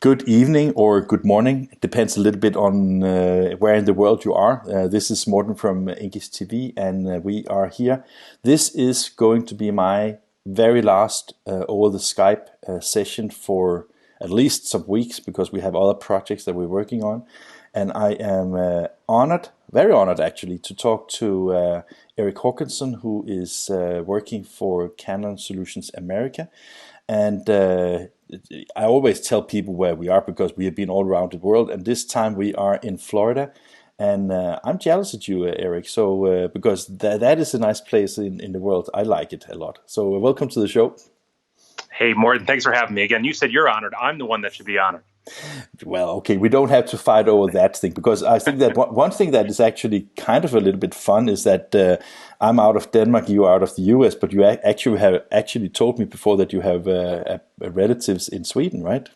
Good evening or good morning. It depends a little bit on where in the world you are. This is Morten from INKISH TV, and we are here. This is going to be my very last Over the Skype session for at least some weeks, because we have other projects that we're working on. And I am honored, very honored actually, to talk to Hawkinson, who is working for Canon Solutions America. And I always tell people where we are because we have been all around the world, and this time we are in Florida. And I'm jealous at you, Eric, so because that is a nice place in the world. I like it a lot. So welcome to the show. Hey, Morten, thanks for having me again. You said you're honored. I'm the one that should be honored. Well, okay, we don't have to fight over that thing, because I think that one thing that is actually kind of a little bit fun is that I'm out of Denmark, you are out of the US, but you actually told me before that you have relatives in Sweden, right?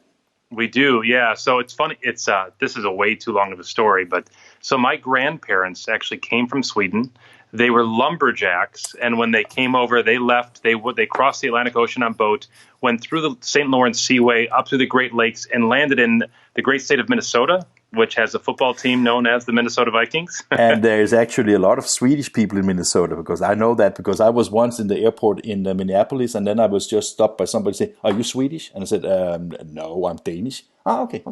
We do, yeah. So it's funny. It's this is a way too long of a story, but so my grandparents actually came from Sweden. They were lumberjacks, and when they came over, they left. They crossed the Atlantic Ocean on boat, went through the St. Lawrence Seaway, up through the Great Lakes, and landed in the great state of Minnesota, which has a football team known as the Minnesota Vikings. And there's actually a lot of Swedish people in Minnesota, because I know that, because I was once in the airport in Minneapolis, and then I was just stopped by somebody saying, "Are you Swedish?" And I said, "No, I'm Danish." Ah, okay.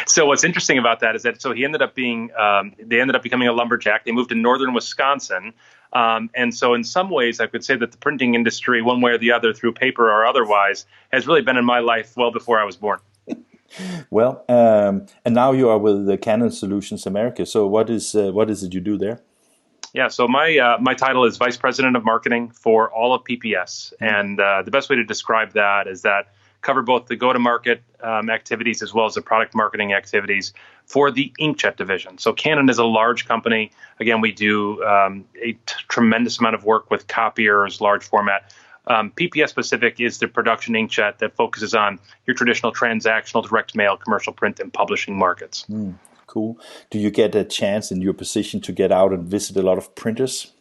So what's interesting about that is that they ended up becoming a lumberjack. They moved to northern Wisconsin. And so in some ways, I could say that the printing industry, one way or the other, through paper or otherwise, has really been in my life well before I was born. Well, and now you are with the Canon Solutions America. So what is it you do there? Yeah, so my title is Vice President of Marketing for all of PPS. And the best way to describe that is that cover both the go-to-market activities as well as the product marketing activities for the inkjet division. So Canon is a large company. Again, we do a tremendous amount of work with copiers, large format. PPS specific is the production inkjet that focuses on your traditional transactional direct mail, commercial print, and publishing markets. Cool. Do you get a chance in your position to get out and visit a lot of printers?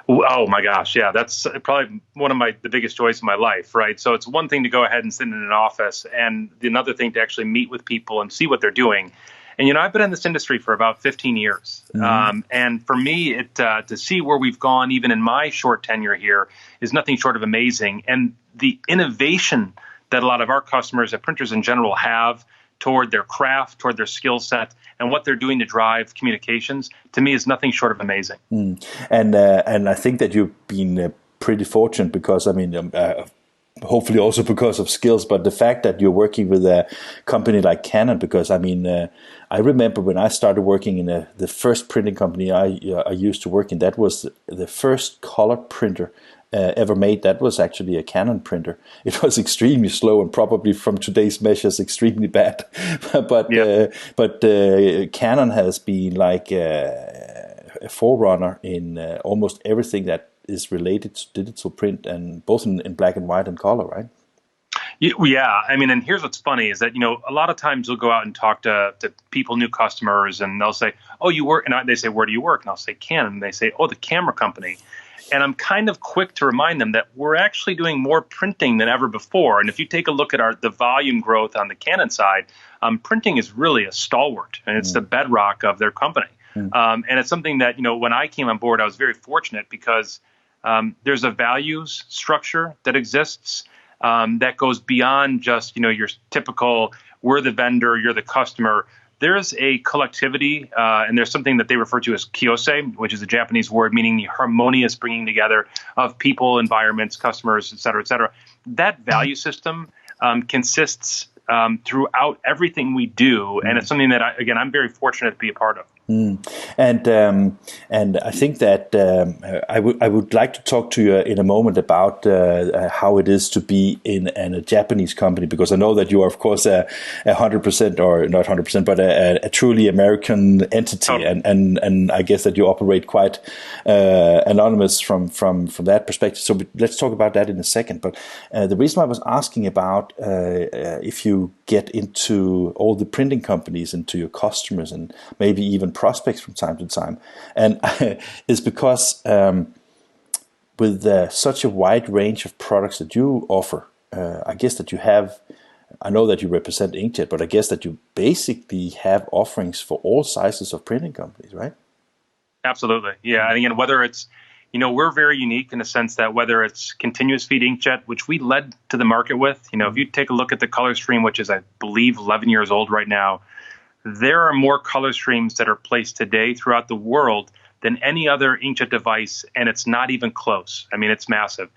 Oh my gosh, yeah, that's probably one of the biggest joys of my life, right? So it's one thing to go ahead and sit in an office, and another thing to actually meet with people and see what they're doing. And I've been in this industry for about 15 years, and for me, to see where we've gone, even in my short tenure here, is nothing short of amazing. And the innovation that a lot of our customers, printers in general, have toward their craft, toward their skill set, and what they're doing to drive communications, to me, is nothing short of amazing. And I think that you've been pretty fortunate, because hopefully also because of skills, but the fact that you're working with a company like Canon, because I remember when I started working in the first printing company I used to work in, that was the first color printer ever made. That was actually a Canon printer. It was extremely slow, and probably from today's measures extremely bad. but Canon has been like a forerunner in almost everything that is related to digital print, and both in black and white and color, right? Yeah, and here's what's funny is that, a lot of times you'll go out and talk to people, new customers, and they'll say, "Oh, you work," and they say, "Where do you work?" And I'll say, "Canon." And they say, "Oh, the camera company." And I'm kind of quick to remind them that we're actually doing more printing than ever before. And if you take a look at the volume growth on the Canon side, printing is really a stalwart, and it's the bedrock of their company. And it's something that, when I came on board, I was very fortunate, because there's a values structure that exists that goes beyond just, your typical, we're the vendor, you're the customer. There's a collectivity, and there's something that they refer to as kyosei, which is a Japanese word meaning the harmonious bringing together of people, environments, customers, et cetera, et cetera. That value system consists throughout everything we do, and it's something that, I'm very fortunate to be a part of. And I think that I would like to talk to you in a moment about how it is to be in a Japanese company, because I know that you are, of course, 100%, or not 100%, but a truly American entity, and I guess that you operate quite anonymous from that perspective. So let's talk about that in a second. But the reason why I was asking about if you get into all the printing companies, into your customers, and maybe even prospects from time to time, and is because with such a wide range of products that you offer, I guess that you have I know that you represent inkjet, but I guess that you basically have offerings for all sizes of printing companies, right? Absolutely. Yeah. And again, whether it's, we're very unique in the sense that whether it's continuous feed inkjet, which we led to the market with, if you take a look at the color stream, which is, I believe, 11 years old right now, there are more color streams that are placed today throughout the world than any other inkjet device, and it's not even close. I mean, it's massive.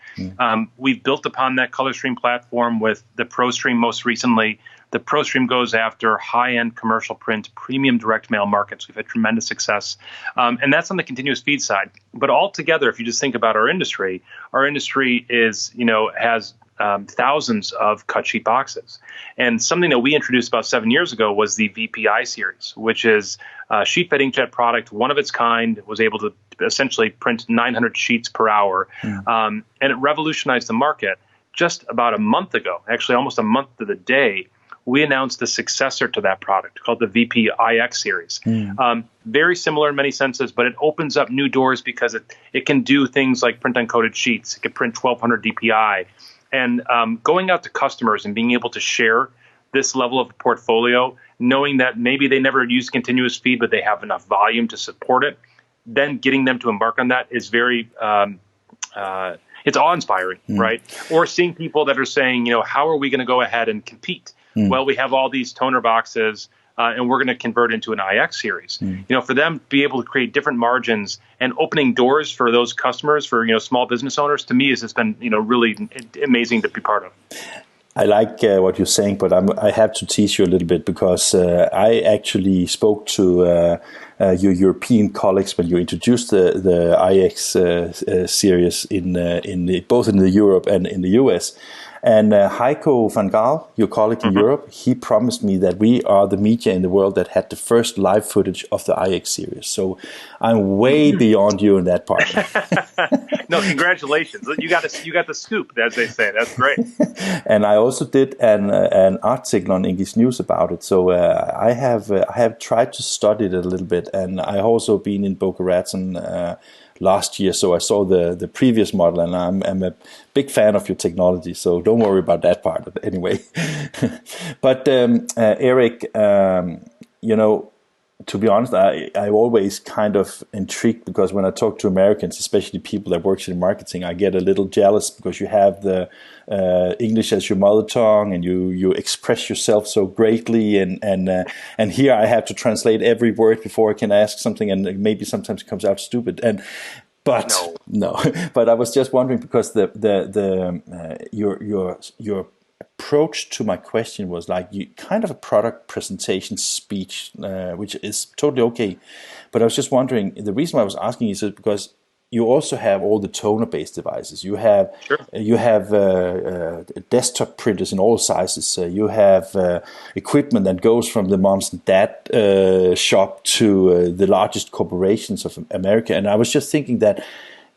We've built upon that color stream platform with the Pro Stream most recently. The Pro Stream goes after high-end commercial print, premium direct mail markets. We've had tremendous success, and that's on the continuous feed side. But altogether, if you just think about our industry is, has thousands of cut sheet boxes. And something that we introduced about 7 years ago was the VPI series, which is a sheet fed inkjet product, one of its kind, was able to essentially print 900 sheets per hour. And it revolutionized the market. Just about a month ago, actually almost a month to the day, we announced the successor to that product called the VPIX series. Very similar in many senses, but it opens up new doors because it can do things like print uncoated sheets. It can print 1200 DPI. And going out to customers and being able to share this level of portfolio, knowing that maybe they never use continuous feed, but they have enough volume to support it, then getting them to embark on that is very, it's awe-inspiring, right? Or seeing people that are saying, how are we going to go ahead and compete? Well, we have all these toner boxes, and we're going to convert into an IX series. For them to be able to create different margins and opening doors for those customers, for small business owners, to me, has just been really amazing to be part of. I like what you're saying, but I have to tease you a little bit because I actually spoke to your European colleagues when you introduced the IX series in both in the Europe and in the US. And Heiko van Gaal, your colleague in Europe, he promised me that we are the media in the world that had the first live footage of the IX series. So I'm way beyond you in that part. No, congratulations! You got the scoop, as they say. That's great. And I also did an article on English News about it. So I have tried to study it a little bit, and I also been in Boca Raton last year, so I saw the previous model, and I'm a big fan of your technology, so don't worry about that part anyway. But Eric, to be honest, I'm always kind of intrigued because when I talk to Americans, especially people that work in marketing, I get a little jealous because you have the English as your mother tongue and you express yourself so greatly, and here I have to translate every word before I can ask something, and maybe sometimes it comes out stupid. But I was just wondering because your approach to my question was like kind of a product presentation speech, which is totally okay. But I was just wondering, the reason why I was asking is because you also have all the toner-based devices. You have desktop printers in all sizes. You have equipment that goes from the moms and dad shop to the largest corporations of America. And I was just thinking that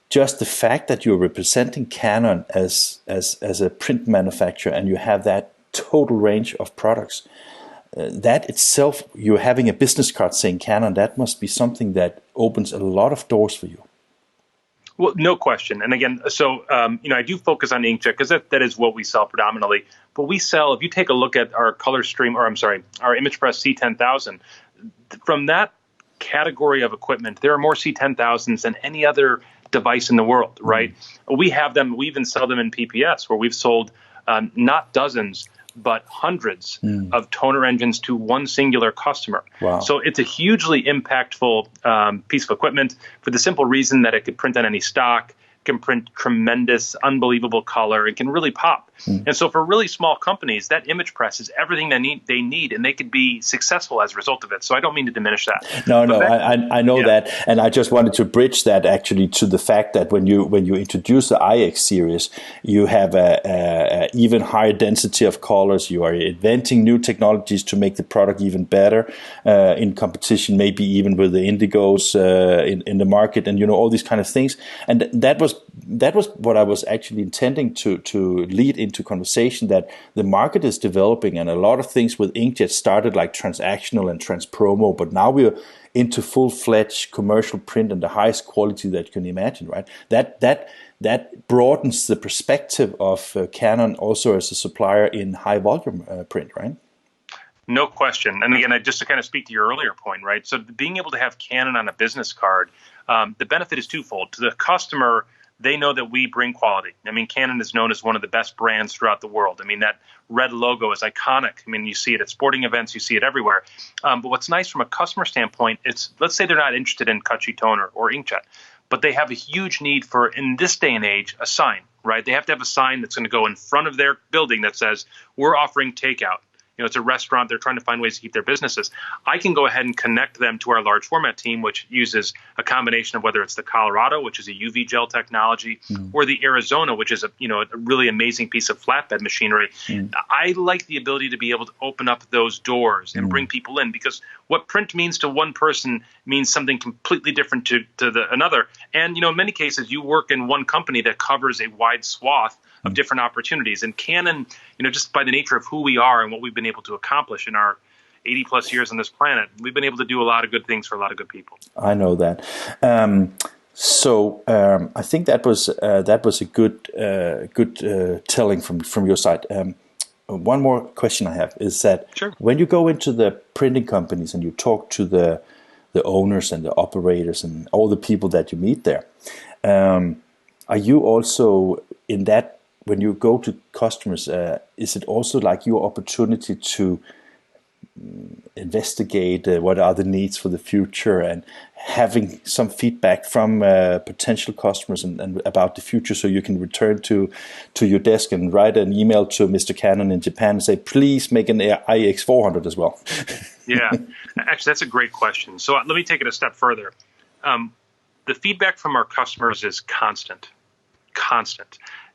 just the fact that you're representing Canon as a print manufacturer and you have that total range of products, that itself, you're having a business card saying Canon, that must be something that opens a lot of doors for you. Well, no question. And again, so, I do focus on inkjet because that is what we sell predominantly. But we sell, if you take a look at our color stream, our ImagePress C10000, from that category of equipment, there are more C10000s than any other device in the world, right? We have them, we even sell them in PPS, where we've sold not dozens, but hundreds of toner engines to one singular customer. Wow. So it's a hugely impactful piece of equipment for the simple reason that it could print on any stock, can print tremendous, unbelievable color, and can really pop. And so for really small companies, that image press is everything they need, and they could be successful as a result of it. So I don't mean to diminish that. I know that, and I just wanted to bridge that actually to the fact that when you introduce the IX series, you have a even higher density of colors. You are inventing new technologies to make the product even better in competition, maybe even with the indigos in the market, and all these kind of things. And that was was what I was actually intending to lead into conversation, that the market is developing, and a lot of things with inkjet started like transactional and transpromo, but now we're into full-fledged commercial print and the highest quality that you can imagine, right? That broadens the perspective of Canon also as a supplier in high volume print, right? No question. And again, just to kind of speak to your earlier point, right? So being able to have Canon on a business card, the benefit is twofold. To the customer, they know that we bring quality. I mean, Canon is known as one of the best brands throughout the world. I mean, that red logo is iconic. I mean, you see it at sporting events, you see it everywhere. But what's nice from a customer standpoint, it's, let's say they're not interested in cut-sheet toner or inkjet, but they have a huge need for, in this day and age, a sign, right? They have to have a sign that's going to go in front of their building that says, we're offering takeout. You know, it's a restaurant. They're trying to find ways to keep their businesses. I can go ahead and connect them to our large format team, which uses a combination of whether it's the Colorado, which is a UV gel technology, or the Arizona, which is a really amazing piece of flatbed machinery. I like the ability to be able to open up those doors and bring people in, because what print means to one person means something completely different to another. And in many cases, you work in one company that covers a wide swath of different opportunities. And Canon, just by the nature of who we are and what we've been able to accomplish in our 80 plus years on this planet, we've been able to do a lot of good things for a lot of good people. I know that. So I think that was a good telling from your side. One more question I have is that Sure. When you go into the printing companies and you talk to the owners and the operators and all the people that you meet there, are you also in that? When you go to customers, is it also like your opportunity to investigate what are the needs for the future and having some feedback from potential customers and about the future, so you can return to your desk and write an email to Mr. Canon in Japan and say, please make an IEX 400 as well? Yeah, actually, that's a great question. So let me take it a step further. The feedback from our customers is constant.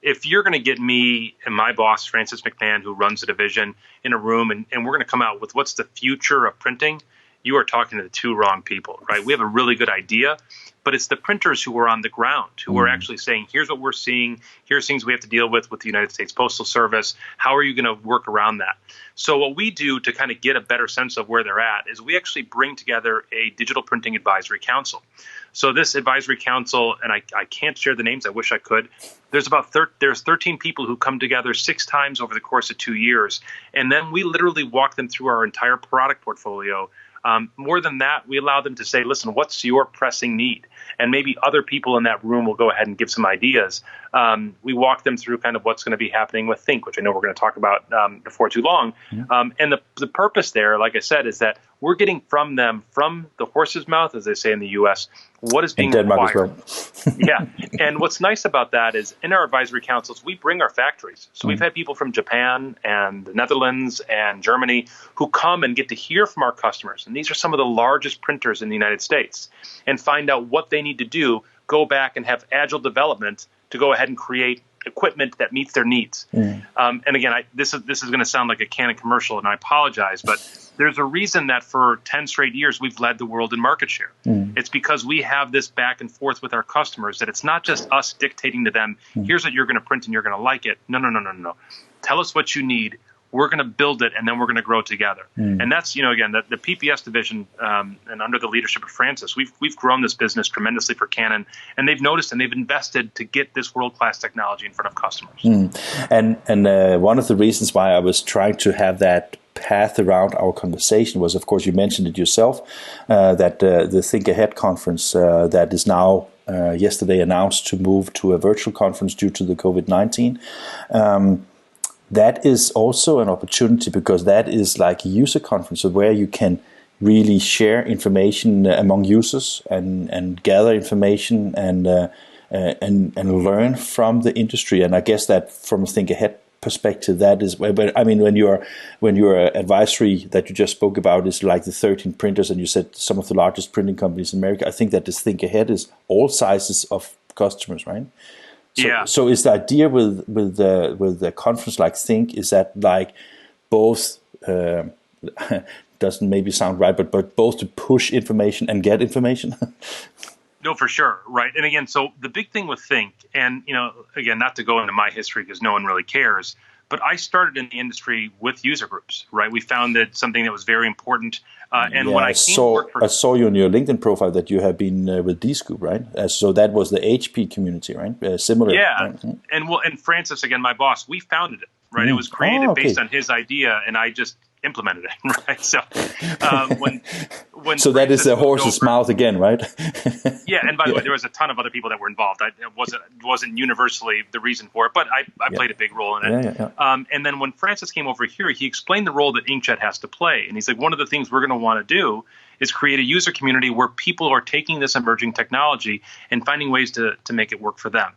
If you're going to get me and my boss, Francis McMahon, who runs the division, in a room and we're going to come out with what's the future of printing, you are talking to the two wrong people, right? We have a really good idea, but it's the printers who are on the ground, who are actually saying, here's what we're seeing, here's things we have to deal with the United States Postal Service. How are you going to work around that? So what we do to kind of get a better sense of where they're at is we actually bring together a digital printing advisory council. So this advisory council, and I can't share the names, I wish I could. There's there's 13 people who come together 6 times over the course of 2 years. And then we literally walk them through our entire product portfolio. More than that, we allow them to say, listen, what's your pressing need? And maybe other people in that room will go ahead and give some ideas. We walk them through kind of what's going to be happening with Think, which I know we're going to talk about before too long. And the purpose there, like I said, is that we're getting from them, from the horse's mouth, as they say in the U.S., what is being required. Yeah. And what's nice about that is in our advisory councils, we bring our factories. So we've had people from Japan and the Netherlands and Germany who come and get to hear from our customers. And these are some of the largest printers in the United States, and find out what they need to do, go back and have agile development to go ahead and create equipment that meets their needs. And again, this is going to sound like a Canon commercial, and I apologize, but there's a reason that for 10 straight years we've led the world in market share. It's because we have this back and forth with our customers, that it's not just us dictating to them, here's what you're going to print and you're going to like it. No. Tell us what you need. We're going to build it, and then we're going to grow together. And that's, again, the PPS division, and under the leadership of Francis, we've grown this business tremendously for Canon, and they've noticed and they've invested to get this world-class technology in front of customers. And one of the reasons why I was trying to have that path around our conversation was, of course, you mentioned it yourself, that the Think Ahead conference that is now yesterday announced to move to a virtual conference due to the COVID-19. That is also an opportunity, because that is like a user conference where you can really share information among users and gather information and learn from the industry. And I guess that from a Think Ahead perspective, that is where, but I mean, when your advisory that you just spoke about is like the 13 printers, and you said some of the largest printing companies in America, I think that this Think Ahead is all sizes of customers, right? So is the idea with the conference like Think, is that like both doesn't maybe sound right, but both to push information and get information? No, for sure. Right. And again, so the big thing with Think, and, again, not to go into my history because no one really cares, but I started in the industry with user groups, right? We found that something that was very important. And when I came to work for... I saw you on your LinkedIn profile that you have been with Dscoop, right? So that was the HP community, right? Similar. Yeah. Right? And Francis, again, my boss, we founded it, right? It was created based on his idea, and I just implemented it, right? So when so that is the horse's mouth again, right? Yeah, and by the way, there was a ton of other people that were involved. It wasn't universally the reason for it, but I played a big role in it. And then when Francis came over here, he explained the role that Inkjet has to play, and he's like, one of the things we're going to want to do is create a user community where people are taking this emerging technology and finding ways to make it work for them.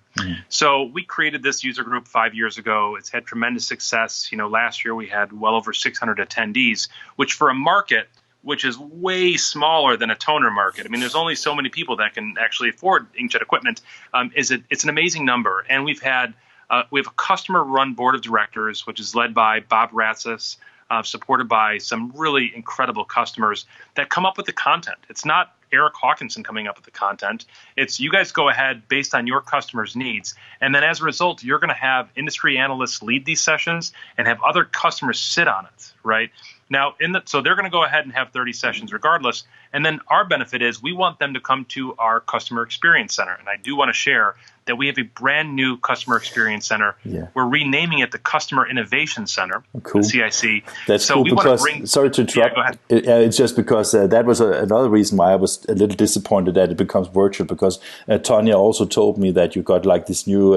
So we created this user group 5 years ago. It's had tremendous success. Last year we had well over 600 attendees, which for a market which is way smaller than a toner market. I mean, there's only so many people that can actually afford inkjet equipment. It's an amazing number. And we have a customer-run board of directors, which is led by Bob Ratsis, supported by some really incredible customers that come up with the content. It's not Eric Hawkinson coming up with the content. It's you guys go ahead based on your customers' needs. And then as a result, you're going to have industry analysts lead these sessions and have other customers sit on it, right? Now, so they're going to go ahead and have 30 sessions regardless. And then our benefit is we want them to come to our customer experience center. And I do want to share that we have a brand new customer experience center. Yeah. We're renaming it the Customer Innovation Center, the CIC. That's so cool because, sorry to interrupt. Yeah, go ahead. It's just because that was another reason why I was a little disappointed that it becomes virtual, because Tonya also told me that you got like this new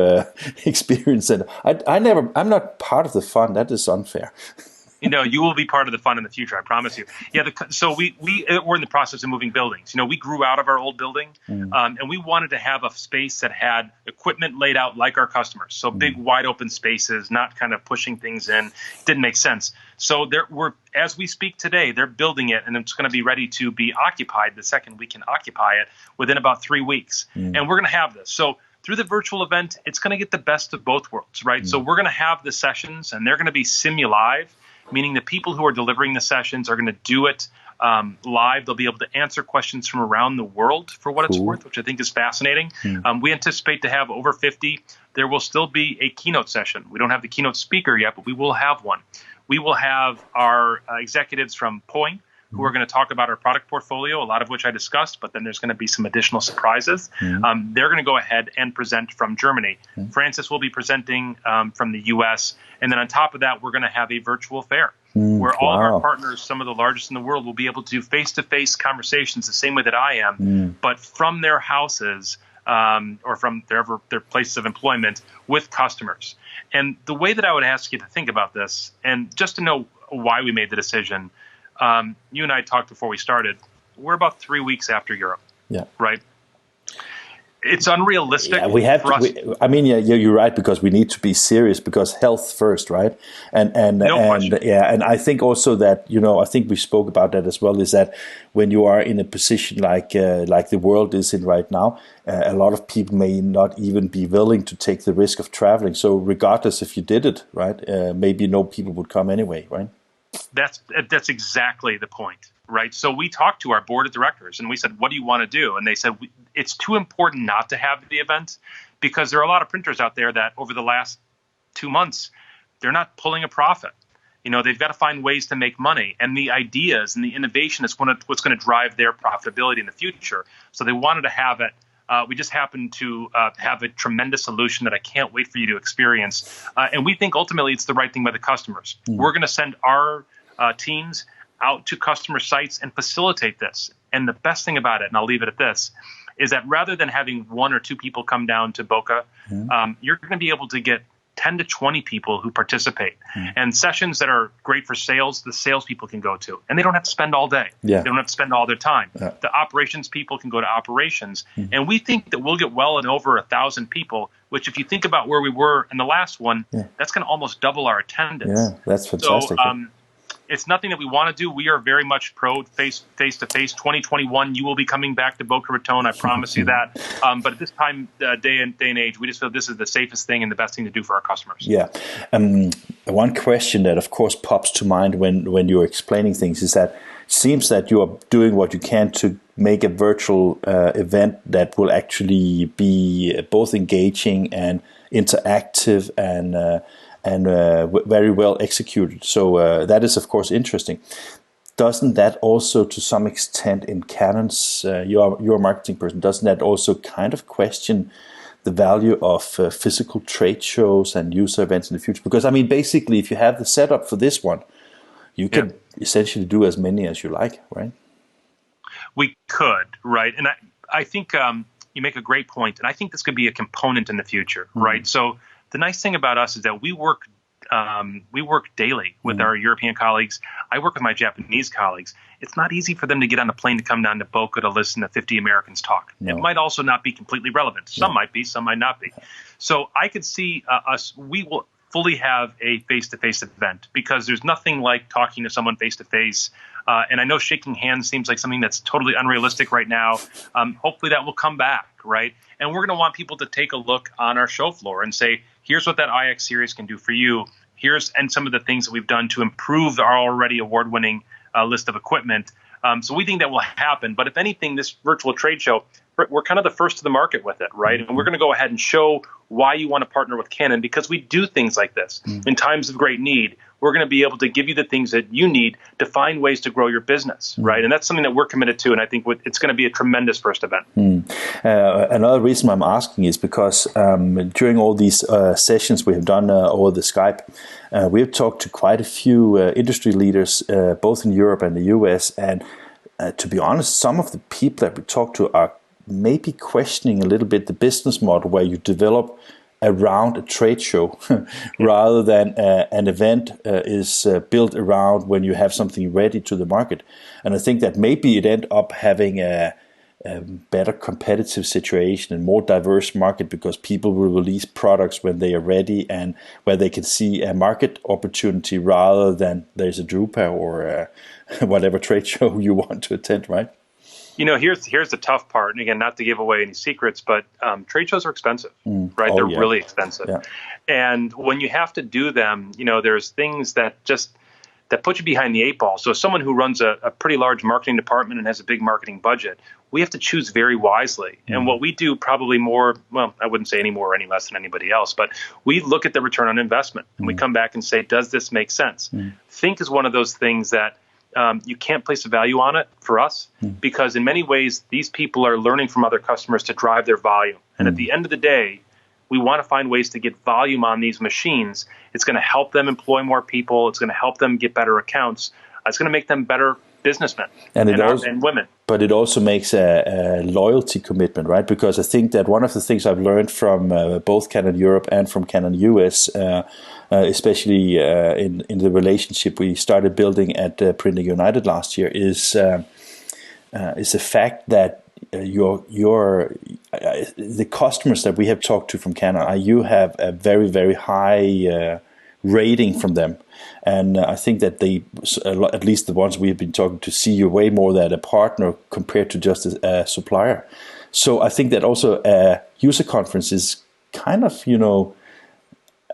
experience center. I'm not part of the fun. That is unfair. You will be part of the fun in the future, I promise you. Yeah, so we're in the process of moving buildings. We grew out of our old building, and we wanted to have a space that had equipment laid out like our customers. So big, wide open spaces, not kind of pushing things in. Didn't make sense. So as we speak today, they're building it, and it's going to be ready to be occupied the second we can occupy it within about 3 weeks. And we're going to have this. So through the virtual event, it's going to get the best of both worlds, right? So we're going to have the sessions, and they're going to be simu-live, meaning the people who are delivering the sessions are going to do it live. They'll be able to answer questions from around the world for what it's worth, which I think is fascinating. We anticipate to have over 50. There will still be a keynote session. We don't have the keynote speaker yet, but we will have one. We will have our executives from Point who are going to talk about our product portfolio, a lot of which I discussed, but then there's going to be some additional surprises. They're going to go ahead and present from Germany. Francis will be presenting from the U.S., and then on top of that, we're going to have a virtual fair where all of our partners, some of the largest in the world, will be able to do face-to-face conversations the same way that I am, but from their houses or from their places of employment with customers. And the way that I would ask you to think about this, and just to know why we made the decision, you and I talked before we started. We're about 3 weeks after Europe. Yeah. Right. It's unrealistic. Yeah, you're right, because we need to be serious, because health first, right? And I think also that I think we spoke about that as well. Is that when you are in a position like the world is in right now, a lot of people may not even be willing to take the risk of traveling. So regardless if you did it, right, maybe no people would come anyway, right? That's exactly the point, right? So we talked to our board of directors and we said, what do you want to do? And they said, it's too important not to have the event, because there are a lot of printers out there that over the last 2 months, they're not pulling a profit. They've got to find ways to make money, and the ideas and the innovation is what's going to drive their profitability in the future. So they wanted to have it. We just happen to have a tremendous solution that I can't wait for you to experience. And we think ultimately it's the right thing by the customers. We're going to send our teams out to customer sites and facilitate this. And the best thing about it, and I'll leave it at this, is that rather than having 1 or 2 people come down to Boca, you're going to be able to get 10 to 20 people who participate. And sessions that are great for sales, the salespeople can go to. And they don't have to spend all day. They don't have to spend all their time. The operations people can go to operations. And we think that we'll get well and over 1,000 people, which if you think about where we were in the last one, that's going to almost double our attendance. Yeah, that's fantastic. So it's nothing that we want to do. We are very much pro face-to-face. 2021, you will be coming back to Boca Raton. I promise you that. But at this time, day and age, we just feel this is the safest thing and the best thing to do for our customers. Yeah. One question that, of course, pops to mind when you're explaining things is that, seems that you are doing what you can to make a virtual event that will actually be both engaging and interactive and very well executed. So that is, of course, interesting. Doesn't that also, to some extent, in Canon's, you're a marketing person, doesn't that also kind of question the value of physical trade shows and user events in the future? Because, I mean, basically, if you have the setup for this one, you can essentially do as many as you like, right? We could, right? And I think you make a great point, and I think this could be a component in the future, right? So the nice thing about us is that we work daily with our European colleagues. I work with my Japanese colleagues. It's not easy for them to get on a plane to come down to Boca to listen to 50 Americans talk. No. It might also not be completely relevant. Some might be, some might not be. So I could see we will fully have a face-to-face event, because there's nothing like talking to someone face-to-face. And I know shaking hands seems like something that's totally unrealistic right now. Hopefully that will come back, right? And we're going to want people to take a look on our show floor and say, here's what that IX series can do for you. And some of the things that we've done to improve our already award-winning list of equipment. So we think that will happen. But if anything, this virtual trade show, we're kind of the first to the market with it, right? And we're going to go ahead and show why you want to partner with Canon, because we do things like this. In times of great need, we're going to be able to give you the things that you need to find ways to grow your business, right? And that's something that we're committed to, and I think it's going to be a tremendous first event. Another reason I'm asking is because during all these sessions we have done over the Skype, we have talked to quite a few industry leaders, both in Europe and the US, and to be honest, some of the people that we talk to are maybe questioning a little bit the business model where you develop around a trade show rather than an event is built around when you have something ready to the market. And I think that maybe it end up having a better competitive situation and more diverse market, because people will release products when they are ready and where they can see a market opportunity rather than there's a Drupa or whatever trade show you want to attend, right? You know, here's the tough part, and again, not to give away any secrets, but trade shows are expensive, right? They're really expensive. Yeah. And when you have to do them, you know, there's things that put you behind the eight ball. So someone who runs a pretty large marketing department and has a big marketing budget, we have to choose very wisely. And what we do probably more, well, I wouldn't say any more or any less than anybody else, but we look at the return on investment and we come back and say, does this make sense? Think is one of those things that you can't place a value on it for us, because in many ways, these people are learning from other customers to drive their volume. And at the end of the day, we want to find ways to get volume on these machines. It's going to help them employ more people. It's going to help them get better accounts. It's going to make them better businessmen and women. But it also makes a loyalty commitment, right? Because I think that one of the things I've learned from both Canon Europe and from Canon US, especially in the relationship we started building at Printing United last year, is the fact that the customers that we have talked to from Canon, you have a very, very high rating from them. And I think that they, at least the ones we have been talking to, see you way more than a partner compared to just a supplier. So I think that also a user conference is kind of, you know,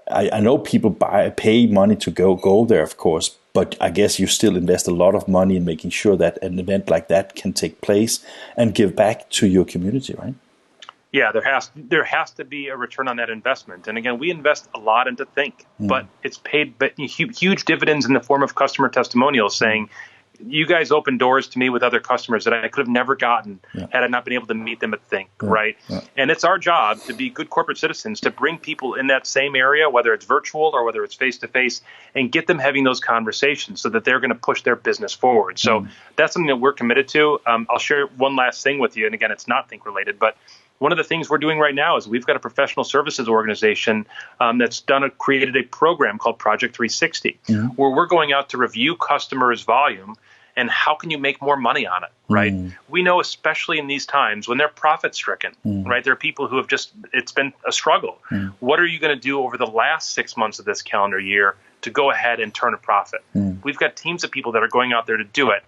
I know people pay money to go there, of course, but I guess you still invest a lot of money in making sure that an event like that can take place and give back to your community, right? Yeah, there has to be a return on that investment. And again, we invest a lot into Think, but it's paid huge dividends in the form of customer testimonials saying, you guys opened doors to me with other customers that I could have never gotten had I not been able to meet them at Think, right? And it's our job to be good corporate citizens, to bring people in that same area, whether it's virtual or whether it's face-to-face, and get them having those conversations so that they're going to push their business forward. So that's something that we're committed to. I'll share one last thing with you, and again, it's not Think related, but one of the things we're doing right now is we've got a professional services organization that's created a program called Project 360, where we're going out to review customers' volume and how can you make more money on it, right? We know, especially in these times when they're profit-stricken, right? There are people who have it's been a struggle. What are you going to do over the last 6 months of this calendar year to go ahead and turn a profit? We've got teams of people that are going out there to do it.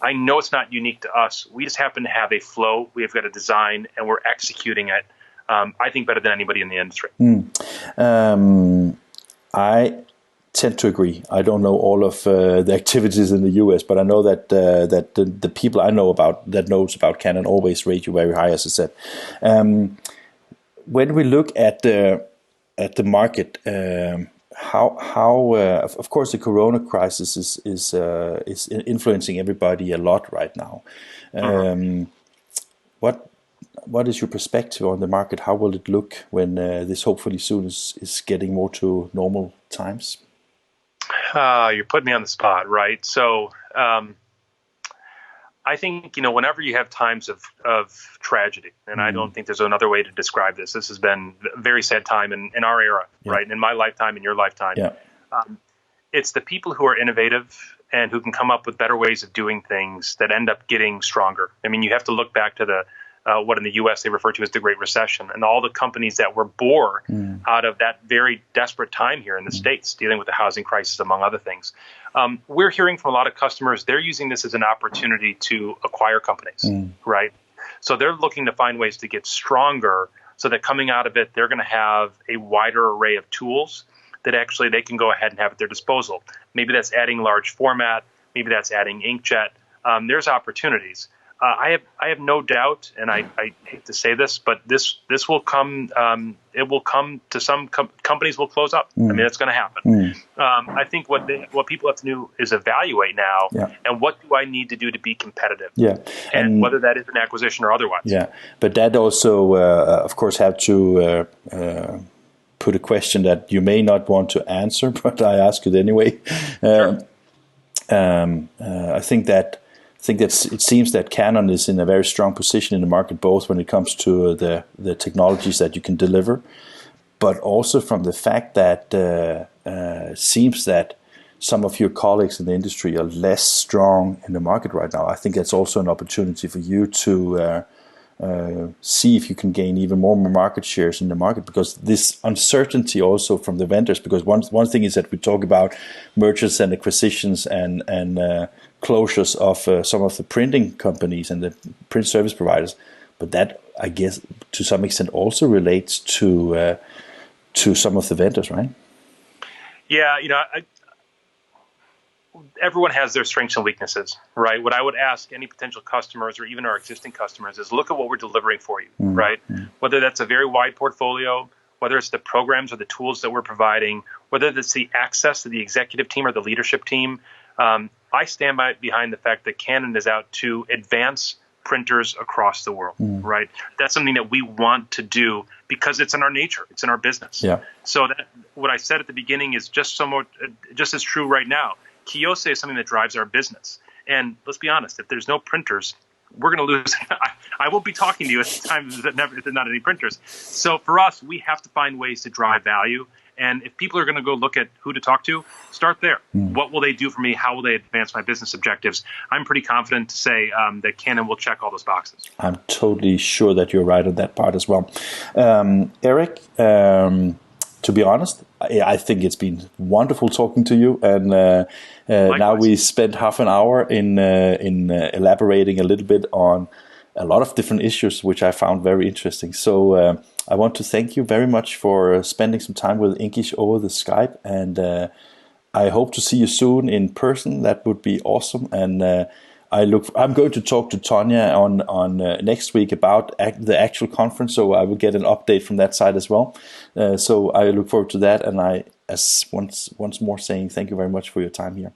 I know it's not unique to us. We just happen to have a flow. We've got a design, and we're executing it, I think, better than anybody in the industry. tend to agree. I don't know all of the activities in the US, but I know that the people I know about that knows about Canon always rate you very high, as I said. When we look at the market, how of course the Corona crisis is influencing everybody a lot right now. What is your perspective on the market? How will it look when this hopefully soon is getting more to normal times? You're putting me on the spot, right? So I think, whenever you have times of tragedy, and I don't think there's another way to describe this. This has been a very sad time in our era, right? In my lifetime, in your lifetime. Yeah. It's the people who are innovative and who can come up with better ways of doing things that end up getting stronger. I mean, you have to look back to the what in the U.S. they refer to as the Great Recession, and all the companies that were born out of that very desperate time here in the States, dealing with the housing crisis, among other things. We're hearing from a lot of customers, they're using this as an opportunity to acquire companies, right? So they're looking to find ways to get stronger so that coming out of it, they're going to have a wider array of tools that actually they can go ahead and have at their disposal. Maybe that's adding large format. Maybe that's adding inkjet. There's opportunities. I have no doubt, and I hate to say this, but this will come. It will come to some companies will close up. I mean, it's going to happen. I think what people have to do is evaluate now, and what do I need to do to be competitive? Yeah, and whether that is an acquisition or otherwise. Yeah, but that also, of course, have to put a question that you may not want to answer, but I ask it anyway. Sure. I think that it seems that Canon is in a very strong position in the market, both when it comes to the technologies that you can deliver, but also from the fact that it seems that some of your colleagues in the industry are less strong in the market right now. I think that's also an opportunity for you to see if you can gain even more market shares in the market, because this uncertainty also from the vendors, because one thing is that we talk about mergers and acquisitions and closures of some of the printing companies and the print service providers, but that, I guess, to some extent also relates to some of the vendors, right? Yeah, everyone has their strengths and weaknesses, right? What I would ask any potential customers or even our existing customers is look at what we're delivering for you, right? Whether that's a very wide portfolio, whether it's the programs or the tools that we're providing, whether it's the access to the executive team or the leadership team. I stand behind the fact that Canon is out to advance printers across the world, right? That's something that we want to do because it's in our nature, it's in our business. Yeah. So that what I said at the beginning is just as true right now. Kiyose is something that drives our business. And let's be honest, if there's no printers, we're going to lose. I won't be talking to you at the time if there's not any printers. So for us, we have to find ways to drive value. And if people are going to go look at who to talk to, start there. What will they do for me? How will they advance my business objectives? I'm pretty confident to say that Canon will check all those boxes. I'm totally sure that you're right on that part as well. Eric, to be honest, I think it's been wonderful talking to you. And now we spent half an hour in elaborating a little bit on a lot of different issues, which I found very interesting. So I want to thank you very much for spending some time with INKISH over the Skype. And I hope to see you soon in person. That would be awesome. And I'm going to talk to Tonya on next week about the actual conference, so I will get an update from that side as well. So I look forward to that, and once more saying thank you very much for your time here.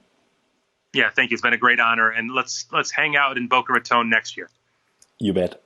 Yeah, thank you. It's been a great honor, and let's hang out in Boca Raton next year. You bet.